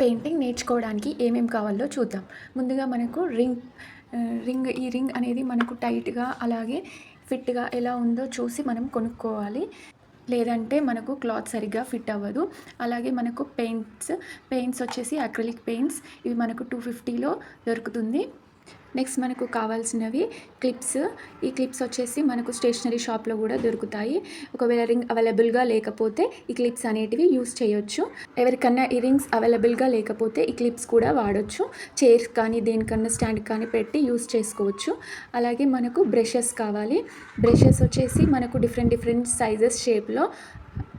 Painting నేర్చుకోవడానికి ఏమేమి కావాలో చూద్దాం. ముందుగా మనకు ఈ రింగ్ అనేది మనకు టైట్‌గా అలాగే ఫిట్‌గా ఎలా ఉందో చూసి మనం కొనుక్కోవాలి. లేదంటే మనకు క్లాత్ సరిగ్గా ఫిట్ అవ్వదు. అలాగే మనకు పెయింట్స్ వచ్చేసి అక్రిలిక్ పెయింట్స్ ఇవి మనకు 250లో దొరుకుతుంది. నెక్స్ట్ మనకు కావాల్సినవి క్లిప్స్. ఈ క్లిప్స్ వచ్చేసి మనకు స్టేషనరీ షాప్‌లో కూడా దొరుకుతాయి. ఒకవేళ రింగ్ అవైలబుల్‌గా లేకపోతే ఈ క్లిప్స్ అనేటివి యూజ్ చేయొచ్చు. ఎవరికన్నా ఈ రింగ్స్ అవైలబుల్‌గా లేకపోతే ఈ క్లిప్స్ కూడా వాడొచ్చు. చైర్స్ కానీ దేనికన్నా స్టాండ్ కానీ పెట్టి యూజ్ చేసుకోవచ్చు. అలాగే మనకు బ్రషెస్ కావాలి. బ్రషెస్ వచ్చేసి మనకు డిఫరెంట్ సైజెస్ షేప్‌లో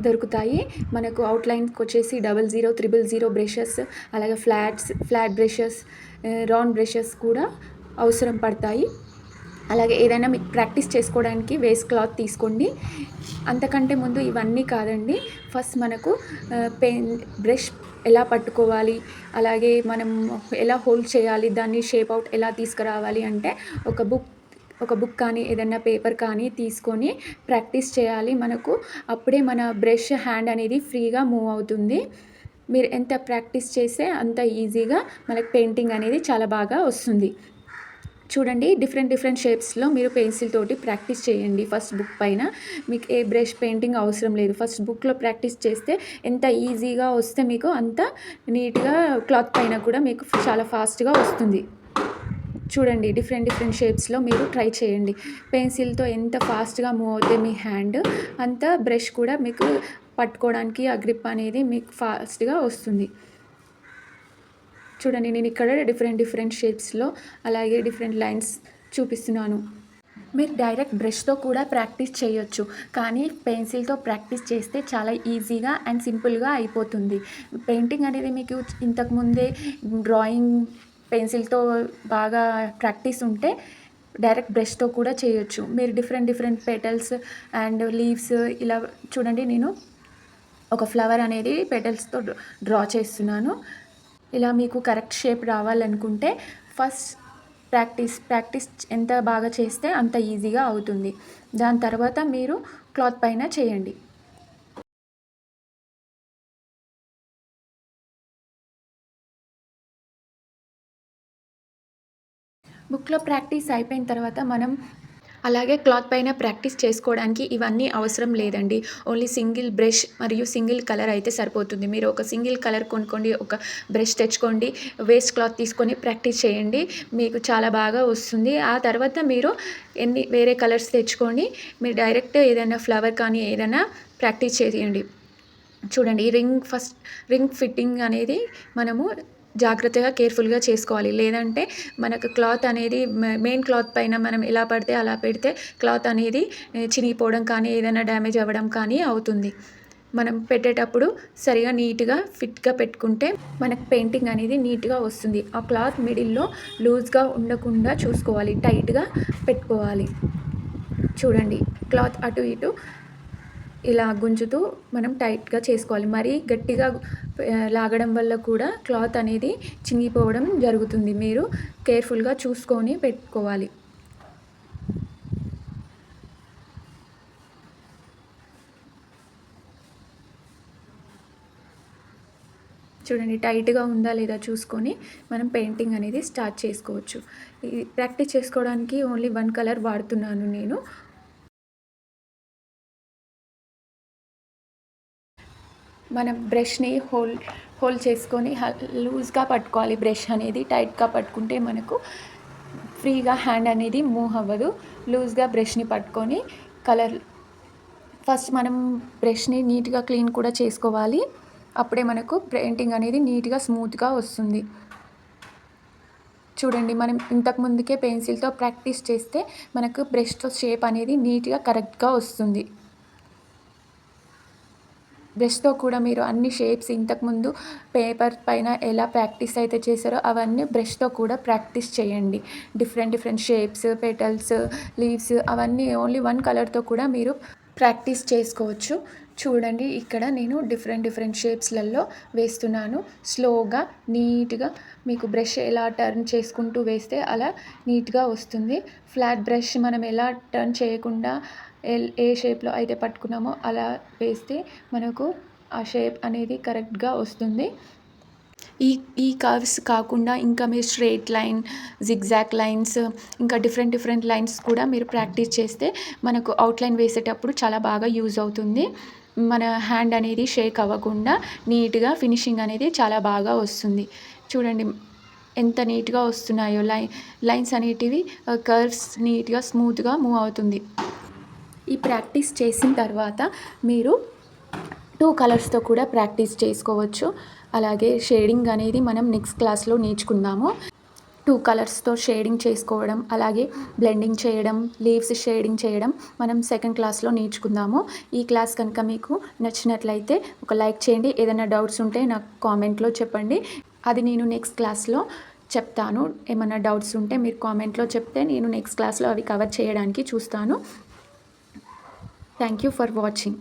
దొరుకుతాయి. మనకు అవుట్‌లైన్స్‌కి వచ్చేసి 00, 000 బ్రషెస్, అలాగే ఫ్లాట్ బ్రషెస్, రౌండ్ బ్రషెస్ కూడా అవసరం పడతాయి. అలాగే ఏదైనా మీకు ప్రాక్టీస్ చేసుకోవడానికి వేస్ట్ క్లాత్ తీసుకోండి. అంతకంటే ముందు ఇవన్నీ కాదండి, ఫస్ట్ మనకు బ్రష్ ఎలా పట్టుకోవాలి, అలాగే మనం ఎలా హోల్డ్ చేయాలి, దాన్ని షేప్ అవుట్ ఎలా తీసుకురావాలి అంటే ఒక బుక్ కానీ ఏదైనా పేపర్ కానీ తీసుకొని ప్రాక్టీస్ చేయాలి. మనకు అప్పుడే మన బ్రష్ హ్యాండ్ అనేది ఫ్రీగా మూవ్ అవుతుంది. మీరు ఎంత ప్రాక్టీస్ చేస్తే అంత ఈజీగా మనకు పెయింటింగ్ అనేది చాలా బాగా వస్తుంది. చూడండి, డిఫరెంట్ షేప్స్లో మీరు పెన్సిల్ తోటి ప్రాక్టీస్ చేయండి. ఫస్ట్ బుక్ పైన మీకు ఏ బ్రష్ పెయింటింగ్ అవసరం లేదు. ఫస్ట్ బుక్లో ప్రాక్టీస్ చేస్తే ఎంత ఈజీగా వస్తే మీకు అంత నీట్గా క్లాత్ పైన కూడా మీకు చాలా ఫాస్ట్గా వస్తుంది. చూడండి, డిఫరెంట్ షేప్స్లో మీరు ట్రై చేయండి. పెన్సిల్తో ఎంత ఫాస్ట్గా మూవ్ అవుతే మీ హ్యాండ్, అంత బ్రష్ కూడా మీకు పట్టుకోవడానికి ఆ గ్రిప్ అనేది మీకు ఫాస్ట్గా వస్తుంది. చూడండి, నేను ఇక్కడ డిఫరెంట్ షేప్స్లో అలాగే డిఫరెంట్ లైన్స్ చూపిస్తున్నాను. మీరు డైరెక్ట్ బ్రష్తో కూడా ప్రాక్టీస్ చేయొచ్చు, కానీ పెన్సిల్తో ప్రాక్టీస్ చేస్తే చాలా ఈజీగా అండ్ సింపుల్గా అయిపోతుంది. పెయింటింగ్ అనేది మీకు ఇంతకుముందే డ్రాయింగ్ పెన్సిల్తో బాగా ప్రాక్టీస్ ఉంటే డైరెక్ట్ బ్రష్తో కూడా చేయొచ్చు. మీరు డిఫరెంట్ పెటల్స్ అండ్ లీవ్స్ ఇలా చూడండి, నేను ఒక ఫ్లవర్ అనేది పెటల్స్తో డ్రా చేస్తున్నాను. ఇలా మీకు కరెక్ట్ షేప్ రావాలనుకుంటే ఫస్ట్ ప్రాక్టీస్ ఎంత బాగా చేస్తే అంత ఈజీగా అవుతుంది. దాని తర్వాత మీరు క్లాత్ పైన చేయండి. బుక్లో ప్రాక్టీస్ అయిపోయిన తర్వాత మనం అలాగే క్లాత్ పైన ప్రాక్టీస్ చేసుకోవడానికి ఇవన్నీ అవసరం లేదండి. ఓన్లీ సింగిల్ బ్రష్ మరియు సింగిల్ కలర్ అయితే సరిపోతుంది. మీరు ఒక సింగిల్ కలర్ కొనుక్కోండి, ఒక బ్రష్ తెచ్చుకోండి, వేస్ట్ క్లాత్ తీసుకొని ప్రాక్టీస్ చేయండి, మీకు చాలా బాగా వస్తుంది. ఆ తర్వాత మీరు వేరే కలర్స్ తెచ్చుకొని మీరు డైరెక్ట్ ఏదైనా ఫ్లవర్ కానీ ఏదైనా ప్రాక్టీస్ చేయండి. చూడండి, రింగ్ ఫిట్టింగ్ అనేది మనము జాగ్రత్తగా కేర్ఫుల్గా చేసుకోవాలి. లేదంటే మనకు క్లాత్ అనేది మెయిన్ క్లాత్ పైన మనం ఎలా పడితే అలా పెడితే క్లాత్ అనేది చినిగిపోవడం కానీ ఏదైనా డ్యామేజ్ అవ్వడం కానీ అవుతుంది. మనం పెట్టేటప్పుడు సరిగా నీట్గా ఫిట్గా పెట్టుకుంటే మనకు పెయింటింగ్ అనేది నీట్గా వస్తుంది. ఆ క్లాత్ మిడిల్లో లూజ్గా ఉండకుండా చూసుకోవాలి, టైట్గా పెట్టుకోవాలి. చూడండి, క్లాత్ అటు ఇటు ఇలా గుంజుతూ మనం టైట్గా చేసుకోవాలి. మరీ గట్టిగా లాగడం వల్ల కూడా క్లాత్ అనేది చినిగిపోవడం జరుగుతుంది. మీరు కేర్ఫుల్గా చూసుకొని పెట్టుకోవాలి. చూడండి, టైట్గా ఉందా లేదా చూసుకొని మనం పెయింటింగ్ అనేది స్టార్ట్ చేసుకోవచ్చు. ఇది ప్రాక్టీస్ చేసుకోవడానికి ఓన్లీ 1 కలర్ వాడుతున్నాను నేను. మనం బ్రష్ని హోల్డ్ చేసుకొని లూజ్గా పట్టుకోవాలి. బ్రష్ అనేది టైట్గా పట్టుకుంటే మనకు ఫ్రీగా హ్యాండ్ అనేది మూవ్ అవ్వదు. లూజ్గా బ్రష్ని పట్టుకొని ఫస్ట్ మనం బ్రష్ని నీట్గా క్లీన్ కూడా చేసుకోవాలి. అప్పుడే మనకు పెయింటింగ్ అనేది నీట్గా స్మూత్గా వస్తుంది. చూడండి, మనం ఇంతకుముందుకే పెన్సిల్తో ప్రాక్టీస్ చేస్తే మనకు బ్రష్తో షేప్ అనేది నీట్గా కరెక్ట్గా వస్తుంది. బ్రష్తో కూడా మీరు అన్ని షేప్స్ ఇంతకుముందు పేపర్ పైన ఎలా ప్రాక్టీస్ అయితే చేశారో అవన్నీ బ్రష్తో కూడా ప్రాక్టీస్ చేయండి. డిఫరెంట్ షేప్స్, పెటల్స్, లీవ్స్ అవన్నీ ఓన్లీ 1 కలర్తో కూడా మీరు ప్రాక్టీస్ చేసుకోవచ్చు. చూడండి, ఇక్కడ నేను డిఫరెంట్ షేప్స్లలో వేస్తున్నాను. స్లోగా నీట్గా మీకు బ్రష్ ఎలా టర్న్ చేసుకుంటూ వేస్తే అలా నీట్గా వస్తుంది. ఫ్లాట్ బ్రష్ మనం ఎలా టర్న్ చేయకుండా ఏ షేప్లో అయితే పట్టుకున్నామో అలా వేస్తే మనకు ఆ షేప్ అనేది కరెక్ట్గా వస్తుంది. ఈ ఈ కర్వ్స్ కాకుండా ఇంకా మీరు స్ట్రెయిట్ లైన్, జిగ్‌జాగ్ లైన్స్, ఇంకా డిఫరెంట్ లైన్స్ కూడా మీరు ప్రాక్టీస్ చేస్తే మనకు అవుట్‌లైన్ వేసేటప్పుడు చాలా బాగా యూజ్ అవుతుంది. మన హ్యాండ్ అనేది షేక్ అవ్వకుండా నీట్‌గా ఫినిషింగ్ అనేది చాలా బాగా వస్తుంది. చూడండి ఎంత నీట్‌గా వస్తున్నాయో లైన్స్ అనేటివి కర్వ్స్ నీట్‌గా స్మూత్‌గా మూవ్ అవుతుంది. ఈ ప్రాక్టీస్ చేసిన తర్వాత మీరు 2 కలర్స్‌తో కూడా ప్రాక్టీస్ చేసుకోవచ్చు. అలాగే షేడింగ్ అనేది మనం నెక్స్ట్ క్లాస్‌లో నేర్చుకుందాము. 2 కలర్స్‌తో షేడింగ్ చేసుకోవడం, అలాగే బ్లెండింగ్ చేయడం, లీవ్స్ షేడింగ్ చేయడం మనం సెకండ్ క్లాస్‌లో నేర్చుకుందాము. ఈ క్లాస్ కనుక మీకు నచ్చినట్లయితే ఒక లైక్ చేయండి. ఏదైనా డౌట్స్ ఉంటే నాకు కామెంట్‌లో చెప్పండి. అది నేను నెక్స్ట్ క్లాస్‌లో చెప్తాను. ఏమన్నా డౌట్స్ ఉంటే మీరు కామెంట్‌లో చెప్తే నేను నెక్స్ట్ క్లాస్‌లో అవి కవర్ చేయడానికి చూస్తాను. Thank you for watching.